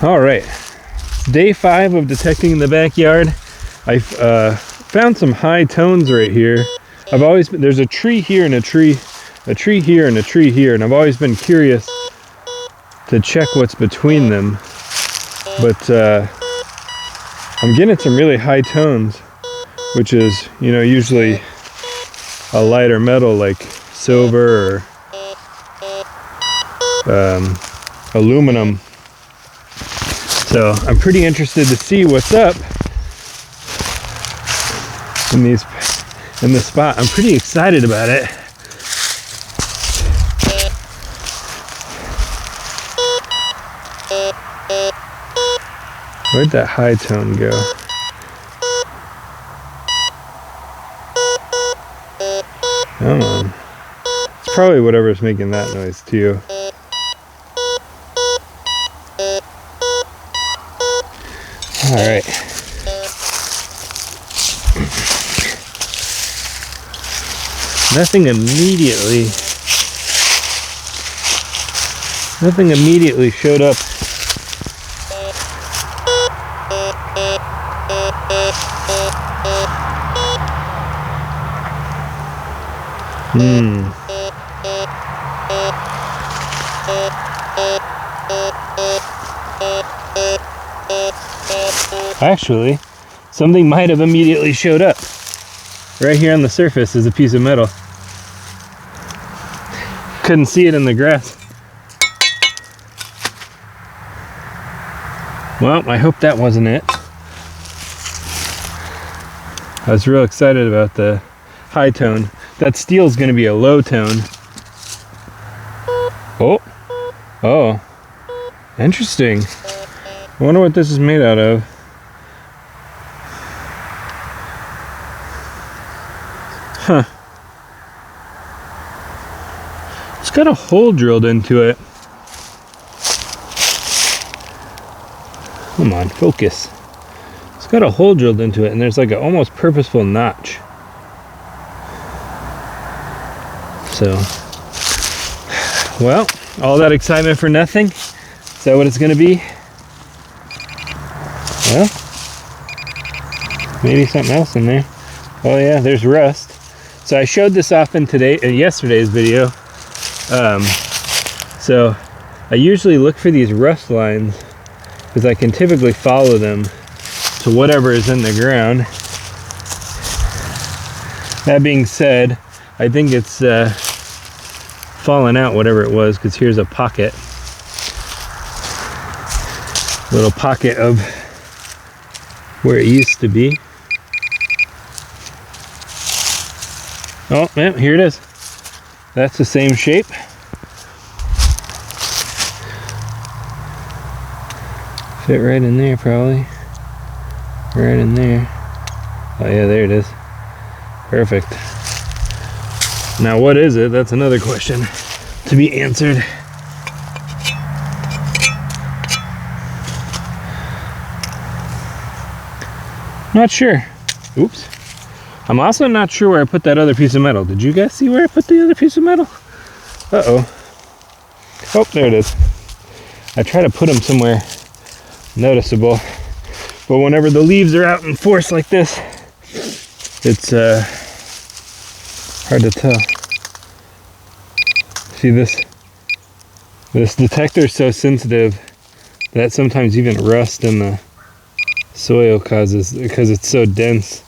All right, day 5 of detecting in the backyard. I found some high tones right here. There's a tree here and a tree here and a tree here, and I've always been curious to check what's between them. But I'm getting some really high tones, which is, you know, usually a lighter metal like silver or aluminum. So I'm pretty interested to see what's up in this spot. I'm pretty excited about it. Where'd that high tone go? Come on. It's probably whatever's making that noise too. Alright. Nothing immediately showed up. Actually, something might have immediately showed up. Right here on the surface is a piece of metal. Couldn't see it in the grass. Well, I hope that wasn't it. I was real excited about the high tone. That steel's going to be a low tone. Oh, interesting. I wonder what this is made out of. Huh. It's got a hole drilled into it. Come on, focus. It's got a hole drilled into it, and there's like an almost purposeful notch. So, well, all that excitement for nothing? Is that what it's going to be? Well, maybe something else in there. Oh yeah, there's rust. So I showed this off in yesterday's video. So I usually look for these rust lines because I can typically follow them to whatever is in the ground. That being said, I think it's fallen out, whatever it was, because here's a pocket. Little pocket of where it used to be. Oh, yeah, here it is. That's the same shape. Fit right in there, probably. Right in there. Oh yeah, there it is. Perfect. Now what is it? That's another question to be answered. Not sure. Oops. I'm also not sure where I put that other piece of metal. Did you guys see where I put the other piece of metal? Uh-oh. Oh, there it is. I try to put them somewhere noticeable, but whenever the leaves are out in force like this, it's hard to tell. See, this detector is so sensitive that sometimes even rust in the soil causes, because it's so dense.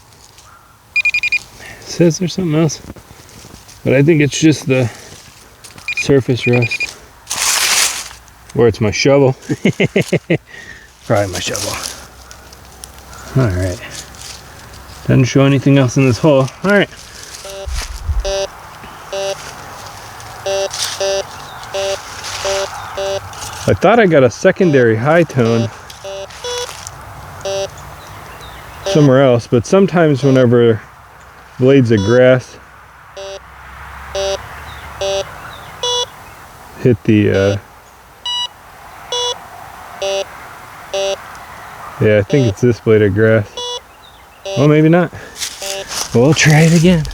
It says there's something else, but I think it's just the surface rust. Or it's my shovel. Probably my shovel. Alright. Doesn't show anything else in this hole. Alright. I thought I got a secondary high tone somewhere else, but sometimes whenever blades of grass hit the yeah, I think it's this blade of grass. Well, maybe not. We'll try it again.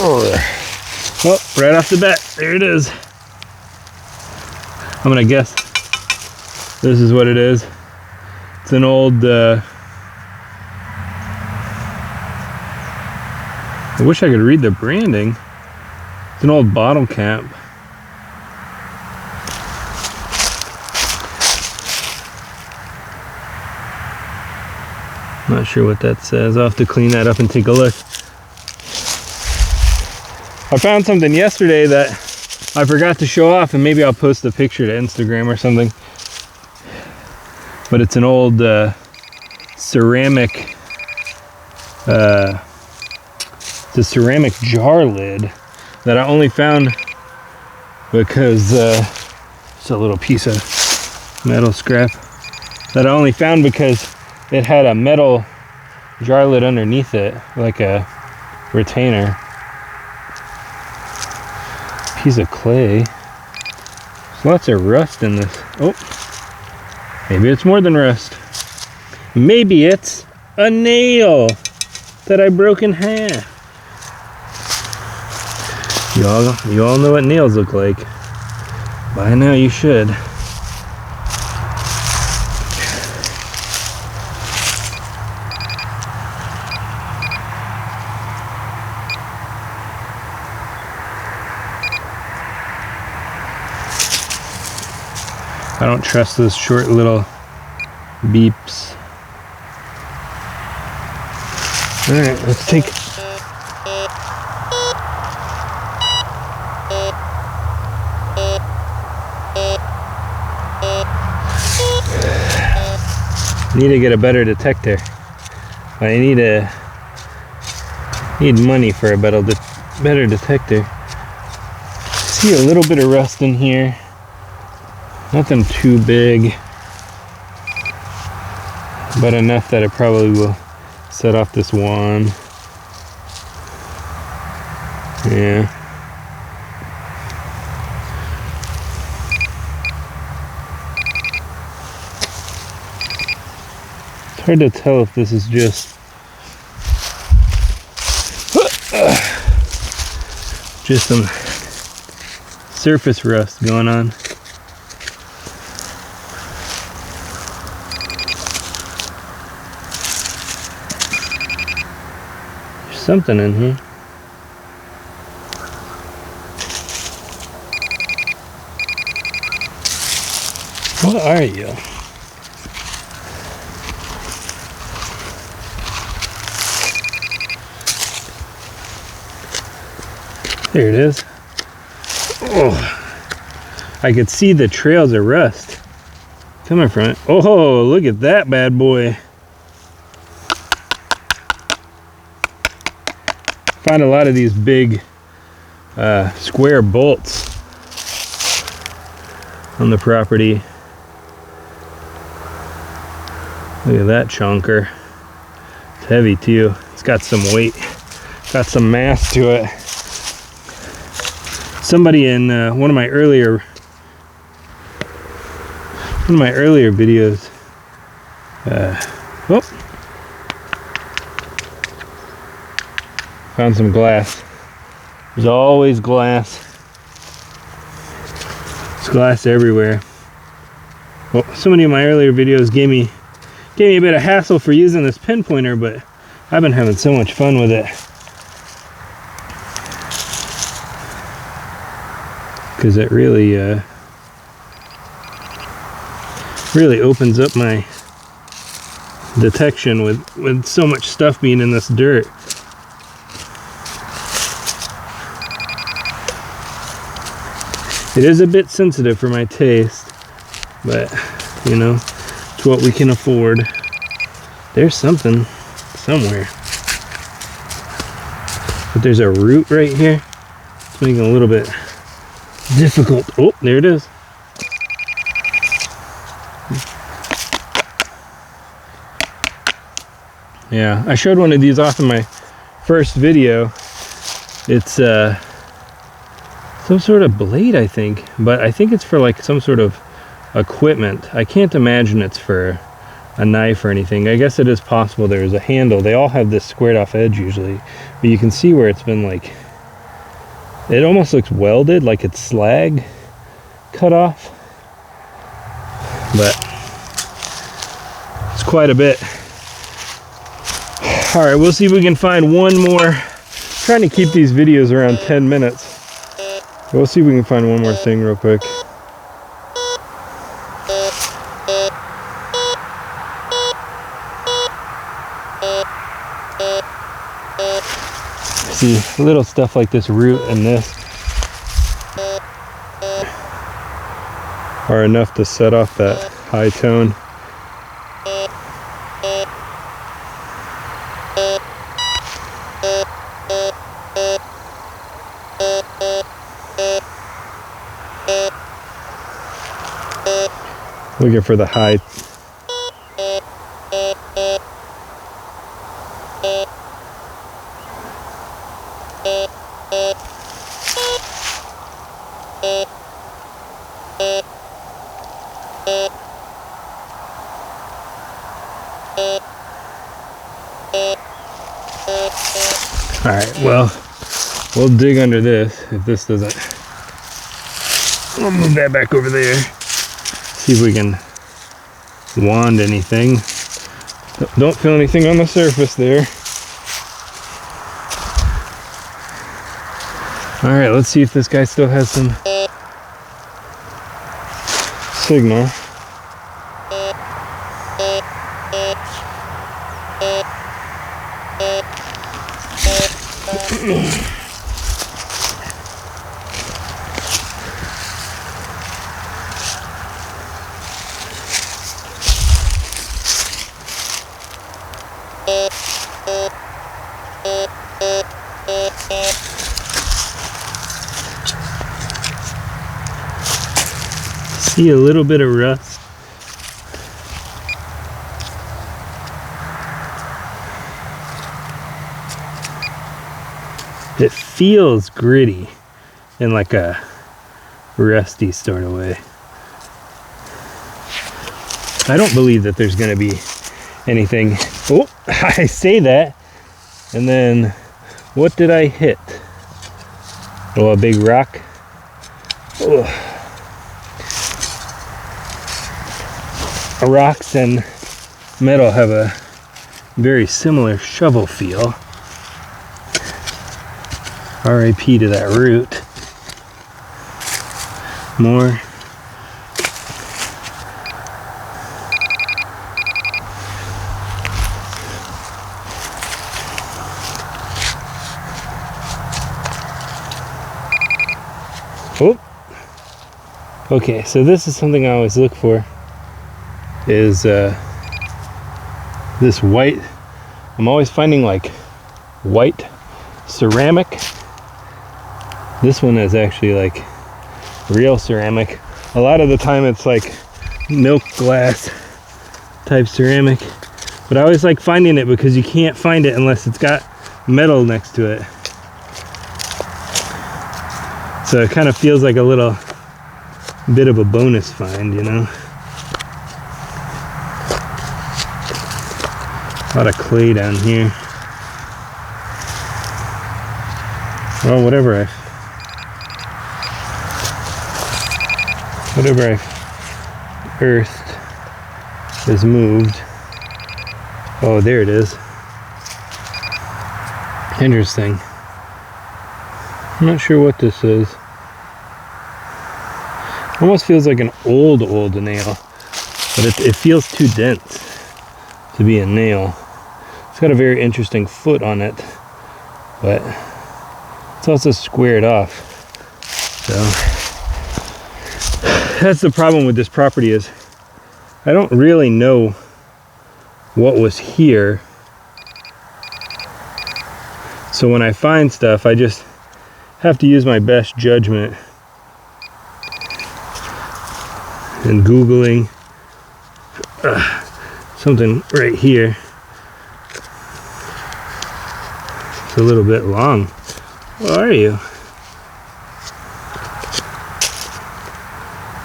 Oh, there. Well, right off the bat, there it is. I'm gonna guess this is what it is. It's an old, I wish I could read the branding. It's an old bottle cap. Not sure what that says. I'll have to clean that up and take a look. I found something yesterday that I forgot to show off, and maybe I'll post a picture to Instagram or something. But it's an old ceramic, it's a ceramic jar lid that I only found because it's a little piece of metal scrap that I only found because it had a metal jar lid underneath it, like a retainer. Piece of clay. There's lots of rust in this. Oh, maybe it's more than rust. Maybe it's a nail that I broke in half. You all know what nails look like. By now you should. I don't trust those short little beeps. All right, let's take. Need to get a better detector. I need money for a better detector. See a little bit of rust in here. Nothing too big, but enough that it probably will set off this wand. Yeah. It's hard to tell if this is just some surface rust going on. Something in here. What are you? There it is. Oh, I could see the trails of rust coming from it. Oh, look at that bad boy. Found a lot of these big square bolts on the property. Look at that chunker. It's heavy too. It's got some weight, got some mass to it. Somebody in one of my earlier videos. Found some glass. There's always glass. There's glass everywhere. Well, somebody in my earlier videos gave me a bit of hassle for using this pinpointer, but I've been having so much fun with it. Because it really opens up my detection with so much stuff being in this dirt. It is a bit sensitive for my taste, but you know, it's what we can afford. There's something somewhere. But there's a root right here. It's making it a little bit difficult. Oh, there it is. Yeah, I showed one of these off in my first video. It's some sort of blade, I think, but I think it's for like some sort of equipment. I can't imagine it's for a knife or anything. I guess it is possible there's a handle. They all have this squared off edge usually, but you can see where it's been like, It almost looks welded, like it's slag cut off, but it's quite a bit. All right, we'll see if we can find one more. I'm trying to keep these videos around 10 minutes. We'll see if we can find one more thing real quick. See, little stuff like this root and this are enough to set off that high tone. Looking for the high. All right, well, we'll dig under this if this doesn't. We'll move that back over there. See if we can wand anything. Don't feel anything on the surface there. All right, let's see if this guy still has some signal. See a little bit of rust. It feels gritty in like a rusty sort of way. I don't believe that there's going to be anything. Oh, I say that, and then what did I hit? Oh, a big rock. Oh. Rocks and metal have a very similar shovel feel. RIP to that root. More. Oh. Okay, so this is something I always look for. Is this white. I'm always finding like white ceramic. This one is actually like real ceramic. A lot of the time it's like milk glass type ceramic, but I always like finding it because you can't find it unless it's got metal next to it. So it kind of feels like a little bit of a bonus find, you know. A lot of clay down here. Well, whatever I earthed is moved. Oh, there it is. Interesting. I'm not sure what this is. Almost feels like an old nail, but it feels too dense to be a nail. It's got a very interesting foot on it, but it's also squared off. So that's the problem with this property, is I don't really know what was here. So when I find stuff, I just have to use my best judgment and Googling something right here. It's a little bit long. Where are you?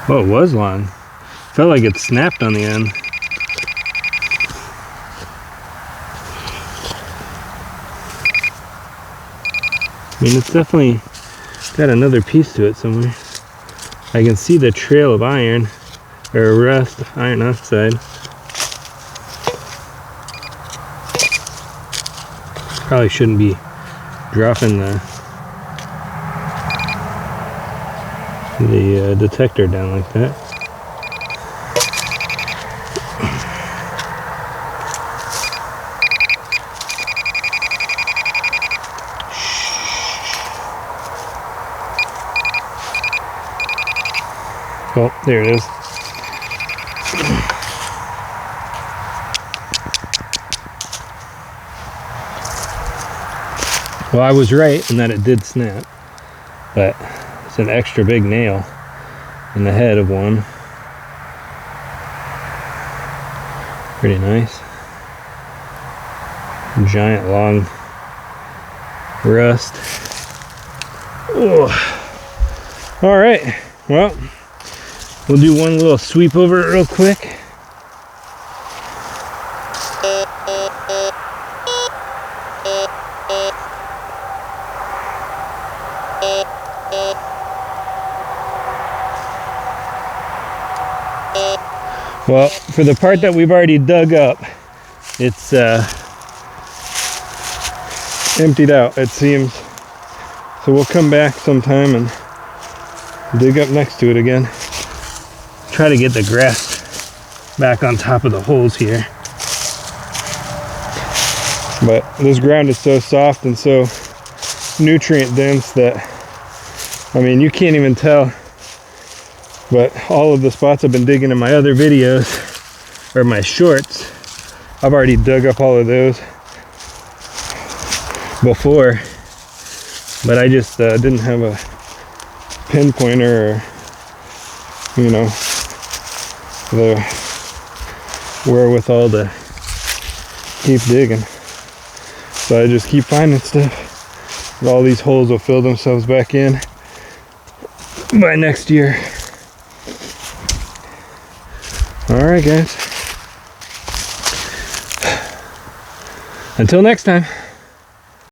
Oh, it was long. Felt like it snapped on the end. I mean, it's definitely got another piece to it somewhere. I can see the trail of iron, or rust, iron oxide. Probably shouldn't be dropping the detector down like that. Oh, there it is. Well, I was right in that it did snap, but it's an extra big nail in the head of one. Pretty nice. Giant long rust. Oh. All right, well, we'll do one little sweep over it real quick. Well, for the part that we've already dug up, it's emptied out, it seems. So we'll come back sometime and dig up next to it again. Try to get the grass back on top of the holes here. But this ground is so soft and so nutrient dense that, I mean, you can't even tell. But all of the spots I've been digging in my other videos, or my shorts, I've already dug up all of those before. But I just didn't have a pinpointer or, you know, the wherewithal to keep digging. So I just keep finding stuff. And all these holes will fill themselves back in by next year. Alright guys, until next time.